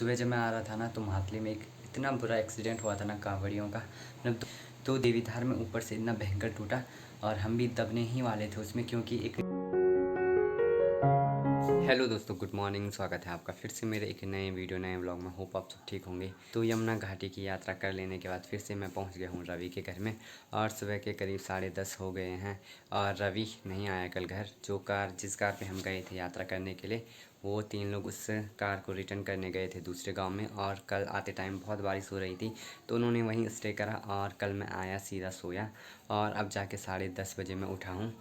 सुबह जब मैं आ रहा था ना तो महातली में एक इतना बुरा एक्सीडेंट हुआ था ना कांवड़ियों का, मतलब तो देवीधार में ऊपर से इतना भयंकर टूटा और हम भी दबने ही वाले थे उसमें, क्योंकि एक हेलो दोस्तों, गुड मॉर्निंग। स्वागत है आपका फिर से मेरे एक नए वीडियो नए व्लॉग में। होप आप सब ठीक होंगे। तो यमुना घाटी की यात्रा कर लेने के बाद फिर से मैं पहुंच गया हूं रवि के घर में और सुबह के करीब 10:30 हो गए हैं और रवि नहीं आया कल घर। जिस कार पे हम गए थे यात्रा करने के लिए, वो 3 लोग उस कार को रिटर्न करने गए थे दूसरे गाँव में, और कल आते टाइम बहुत बारिश हो रही थी तो उन्होंने वहीं स्टे करा और कल मैं आया सीधा सोया और अब जाके 10:30 बजे मैं उठा हूँ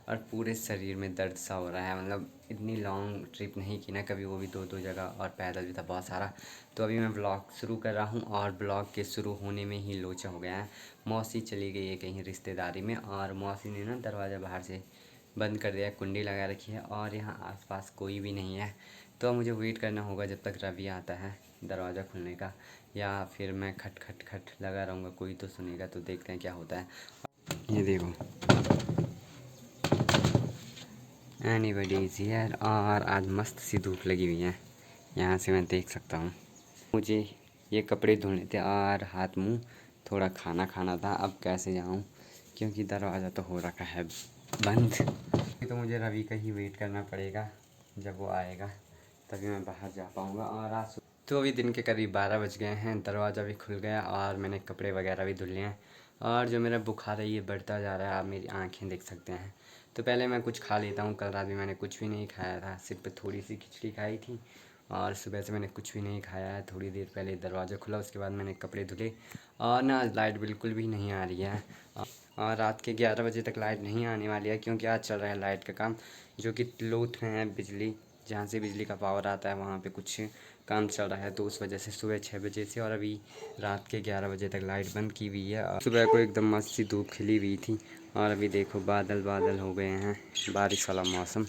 और पूरे शरीर में दर्द सा हो रहा है। मतलब इतनी लॉन्ग ट्रिप नहीं की ना कभी, वो भी 2-2 जगह, और पैदल भी था बहुत सारा। तो अभी मैं ब्लॉग शुरू कर रहा हूँ और ब्लॉग के शुरू होने में ही लोचा हो गया है। मौसी चली गई है कहीं रिश्तेदारी में और मौसी ने ना दरवाज़ा बाहर से बंद कर दिया, कुंडी लगा रखी है और यहाँ आसपास कोई भी नहीं है। तो मुझे वेट करना होगा जब तक रवि आता है दरवाज़ा खुलने का, या फिर मैं खट खट खट लगा रहूँगा, कोई तो सुनेगा। तो देखते हैं क्या होता है। ये देखो, एनीबडी इज़ हियर। और आज मस्त सी धूप लगी हुई है, यहाँ से मैं देख सकता हूँ। मुझे ये कपड़े धोने थे और हाथ मुंह थोड़ा खाना खाना था। अब कैसे जाऊँ, क्योंकि दरवाज़ा तो हो रखा है बंद। तो मुझे रवि का ही वेट करना पड़ेगा, जब वो आएगा तभी मैं बाहर जा पाऊँगा। और आज तो अभी दिन के करीब 12 बज गए हैं, दरवाज़ा भी खुल गया और मैंने कपड़े वगैरह भी धुल लिए हैं। और जो मेरा बुखार है ये बढ़ता जा रहा है, आप मेरी आंखें देख सकते हैं। तो पहले मैं कुछ खा लेता हूँ। कल रात भी मैंने कुछ भी नहीं खाया था, सिर्फ थोड़ी सी खिचड़ी खाई थी और सुबह से मैंने कुछ भी नहीं खाया है। थोड़ी देर पहले दरवाज़ा खुला, उसके बाद मैंने कपड़े धुले। और ना लाइट बिल्कुल भी नहीं आ रही है और रात के 11 बजे तक लाइट नहीं आने वाली है, क्योंकि आज चल रहा है लाइट का काम, जो कि लोथ में है बिजली, जहाँ से बिजली का पावर आता है वहाँ पे कुछ काम चल रहा है। तो उस वजह से सुबह 6 बजे से और अभी रात के 11 बजे तक लाइट बंद की हुई है। और सुबह को एकदम मस्त सी धूप खिली हुई थी और अभी देखो बादल बादल हो गए हैं, बारिश वाला मौसम।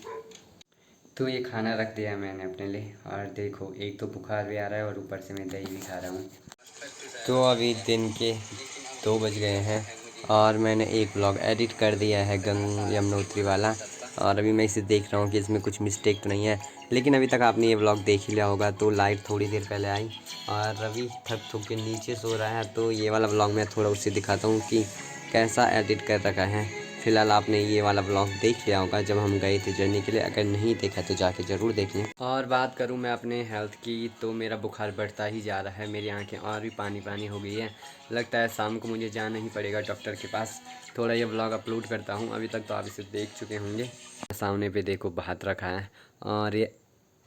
तो ये खाना रख दिया है मैंने अपने लिए और देखो, एक तो बुखार भी आ रहा है और ऊपर से मैं दही भी खा रहा हूँ। तो अभी दिन के 2 बज गए हैं और मैंने एक ब्लॉग एडिट कर दिया है यमुनोत्री वाला, और अभी मैं इसे देख रहा हूँ कि इसमें कुछ मिस्टेक तो नहीं है। लेकिन अभी तक आपने ये ब्लॉग देख ही लिया होगा। तो लाइट थोड़ी देर पहले आई और रवि थक थक के नीचे सो रहा है, तो ये वाला ब्लॉग मैं थोड़ा उससे दिखाता हूँ कि कैसा एडिट कर रखा है। फ़िलहाल आपने ये वाला ब्लॉग देख लिया होगा जब हम गए थे जर्नी के लिए, अगर नहीं देखा तो जाके ज़रूर देख लें। और बात करूँ मैं अपने हेल्थ की, तो मेरा बुखार बढ़ता ही जा रहा है, मेरी आंखें और भी पानी पानी हो गई है। लगता है शाम को मुझे जाना ही पड़ेगा डॉक्टर के पास। थोड़ा ये ब्लॉग अपलोड करता हूँ, अभी तक तो आप इसे देख चुके होंगे। सामने पे देखो भात रखा है और ये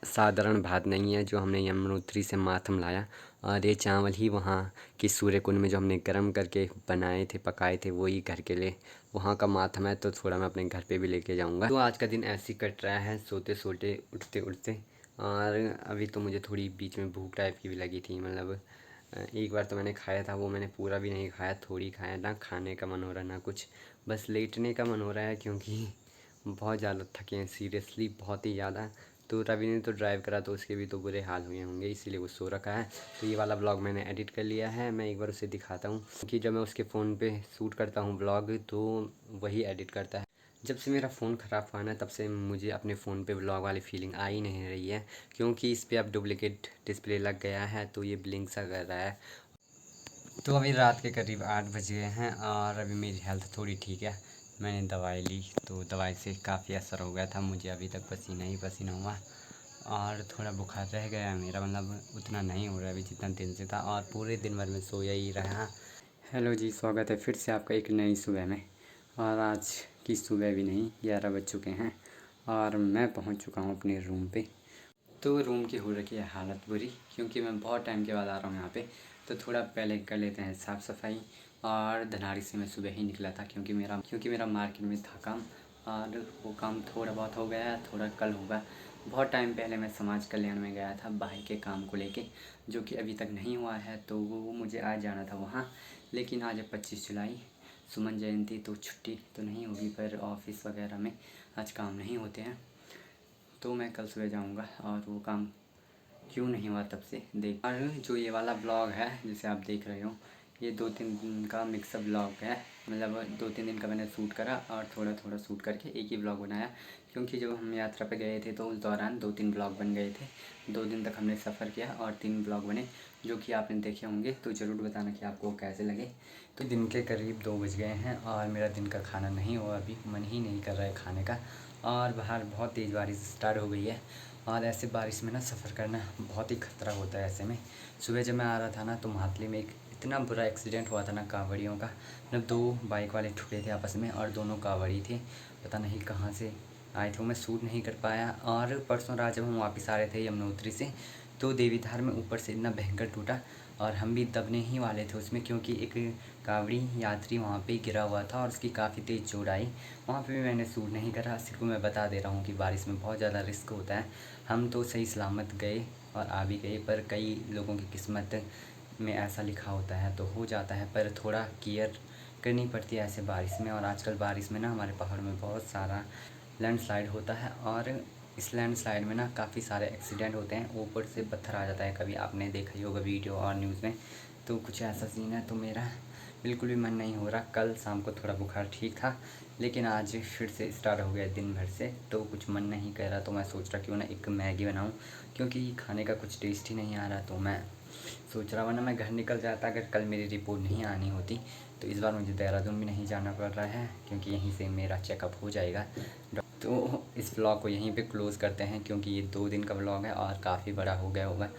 साधारण भात नहीं है जो हमने यमुनोत्री से माथम लाया, और ये चावल ही वहाँ की सूर्य कुंड में जो हमने गर्म करके बनाए थे, पकाए थे, वही घर के लिए वहाँ का माथम है। तो थोड़ा मैं अपने घर पे भी लेके जाऊँगा। तो आज का दिन ऐसे ही कट रहा है, सोते सोते उठते उठते। और अभी तो मुझे थोड़ी बीच में भूख टाइप की भी लगी थी। मतलब एक बार तो मैंने खाया था, वो मैंने पूरा भी नहीं खाया, थोड़ी खाया। ना खाने का मन हो रहा ना कुछ, बस लेटने का मन हो रहा है, क्योंकि बहुत ज़्यादा थके हैं, सीरियसली बहुत ही ज़्यादा। तो रवि ने तो ड्राइव करा तो उसके भी तो बुरे हाल हुए होंगे, इसीलिए वो सो रखा है। तो ये वाला ब्लॉग मैंने एडिट कर लिया है, मैं एक बार उसे दिखाता हूँ, क्योंकि जब मैं उसके फ़ोन पे शूट करता हूँ ब्लॉग तो वही एडिट करता है। जब से मेरा फ़ोन ख़राब हुआ ना, तब से मुझे अपने फ़ोन पे ब्लॉग वाली फ़ीलिंग आ ही नहीं रही है, क्योंकि इस पर अब डुप्लिकेट डिस्प्ले लग गया है तो ये ब्लिंक सा कर रहा है। तो अभी रात के करीब 8 बज गए हैं और अभी मेरी हेल्थ थोड़ी ठीक है। मैंने दवाई ली तो दवाई से काफ़ी असर हो गया था, मुझे अभी तक पसीना ही पसीना हुआ और थोड़ा बुखार रह गया है मेरा, मतलब उतना नहीं हो रहा है अभी जितना दिन से था, और पूरे दिन भर में सोया ही रहा। हेलो जी, स्वागत है फिर से आपका एक नई सुबह में। और आज की सुबह भी नहीं, 11 बज चुके हैं और मैं पहुंच चुका हूं अपने रूम पे। तो रूम की हो रखी है हालत बुरी, क्योंकि मैं बहुत टाइम के बाद आ रहा हूँ यहाँ पे। तो थोड़ा पहले कर लेते हैं साफ़ सफाई। और धनाड़ी से मैं सुबह ही निकला था, क्योंकि मेरा मार्केट में था काम, और वो काम थोड़ा बहुत हो गया है, थोड़ा कल होगा। बहुत टाइम पहले मैं समाज कल्याण में गया था भाई के काम को लेके, जो कि अभी तक नहीं हुआ है। तो वो मुझे आज जाना था वहाँ, लेकिन आज है 25 जुलाई, सुमन जयंती, तो छुट्टी तो नहीं होगी, पर ऑफिस वगैरह में आज काम नहीं होते हैं। तो मैं कल सुबह जाऊंगा और वो काम क्यों नहीं हुआ तब से देख। और जो ये वाला ब्लॉग है जिसे आप देख रहे हो, ये 2-3 दिन का मिक्सअप ब्लॉग है, मतलब 2-3 दिन का मैंने शूट करा और थोड़ा थोड़ा शूट करके एक ही ब्लॉग बनाया, क्योंकि जब हम यात्रा पे गए थे तो उस दौरान 2-3 ब्लॉग बन गए थे। 2 दिन तक हमने सफ़र किया और 3 ब्लॉग बने, जो कि आपने देखे होंगे, तो ज़रूर बताना कि आपको कैसे लगे। तो दिन के करीब 2 बज गए हैं और मेरा दिन का खाना नहीं हुआ, अभी मन ही नहीं कर रहा है खाने का, और बाहर बहुत तेज़ बारिश स्टार्ट हो गई है। और ऐसे बारिश में ना सफ़र करना बहुत ही ख़तरा होता है। ऐसे में सुबह जब मैं आ रहा था ना, तो मातली में एक इतना बुरा एक्सीडेंट हुआ था ना कांवड़ियों का, मतलब 2 बाइक वाले ठुके थे आपस में और दोनों कांवड़ी थे, पता नहीं कहाँ से आए थे, वो मैं शूट नहीं कर पाया। और परसों रात जब हम वापस आ रहे थे यमुनोत्री से, तो देवीधार में ऊपर से इतना भयंकर टूटा और हम भी दबने ही वाले थे उसमें, क्योंकि एक कांवड़ी यात्री वहाँ पे गिरा हुआ था और उसकी काफ़ी तेज़ चोट आई। वहाँ पे भी मैंने शूट नहीं करा, सिर्फ मैं बता दे रहा हूँ कि बारिश में बहुत ज़्यादा रिस्क होता है। हम तो सही सलामत गए और आ भी गए, पर कई लोगों की किस्मत में ऐसा लिखा होता है तो हो जाता है, पर थोड़ा केयर करनी पड़ती है ऐसे बारिश में। और आजकल बारिश में ना हमारे पहाड़ में बहुत सारा लैंडस्लाइड होता है, और इस लैंडस्लाइड में ना काफ़ी सारे एक्सीडेंट होते हैं, ऊपर से पत्थर आ जाता है, कभी आपने देखा ही होगा वीडियो और न्यूज़ में। तो कुछ ऐसा सीन है, तो मेरा बिल्कुल भी मन नहीं हो रहा। कल शाम को थोड़ा बुखार ठीक था, लेकिन आज फिर से स्टार्ट हो गया दिन भर से, तो कुछ मन नहीं कर रहा। तो मैं सोच रहा क्यों ना एक मैगी बनाऊं, क्योंकि खाने का कुछ टेस्ट ही नहीं आ रहा। तो मैं सोच रहा, वरना मैं घर निकल जाता अगर कल मेरी रिपोर्ट नहीं आनी होती। तो इस बार मुझे देहरादून भी नहीं जाना पड़ रहा है, क्योंकि यहीं से मेरा चेकअप हो जाएगा। तो इस व्लॉग को यहीं पे क्लोज़ करते हैं, क्योंकि ये 2 दिन का व्लॉग है और काफ़ी बड़ा हो गया होगा।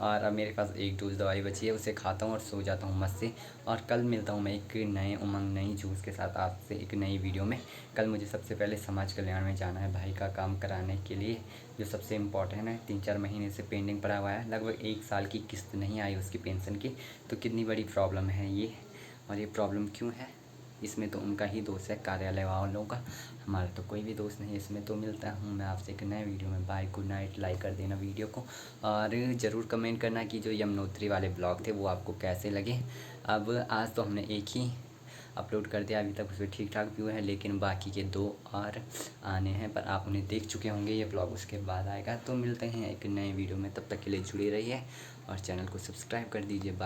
और अब मेरे पास 1 डोज़ दवाई बची है, उसे खाता हूँ और सो जाता हूँ मस्त से। और कल मिलता हूँ मैं एक नए उमंग, नई जोश के साथ आपसे एक नई वीडियो में। कल मुझे सबसे पहले समाज कल्याण में जाना है भाई का काम कराने के लिए, जो सबसे इम्पोर्टेंट है। 3-4 महीने से पेंडिंग पड़ा हुआ है, लगभग 1 साल की किस्त नहीं आई उसकी पेंशन की। तो कितनी बड़ी प्रॉब्लम है ये, और ये प्रॉब्लम क्यों है, इसमें तो उनका ही दोष है, कार्यालय वालों का, हमारा तो कोई भी दोस्त नहीं इसमें। तो मिलता हूँ मैं आपसे एक नए वीडियो में। Bye, good night. लाइक कर देना वीडियो को, और ज़रूर कमेंट करना कि जो यमुनोत्री वाले ब्लॉग थे वो आपको कैसे लगे। अब आज तो हमने एक ही अपलोड कर दिया, अभी तक उसमें ठीक ठाक व्यू है, लेकिन बाकी के 2 और आने हैं, पर आप उन्हें देख चुके होंगे, ये ब्लॉग उसके बाद आएगा। तो मिलते हैं एक नए वीडियो में, तब तक के लिए जुड़े रहिए और चैनल को सब्सक्राइब कर दीजिए।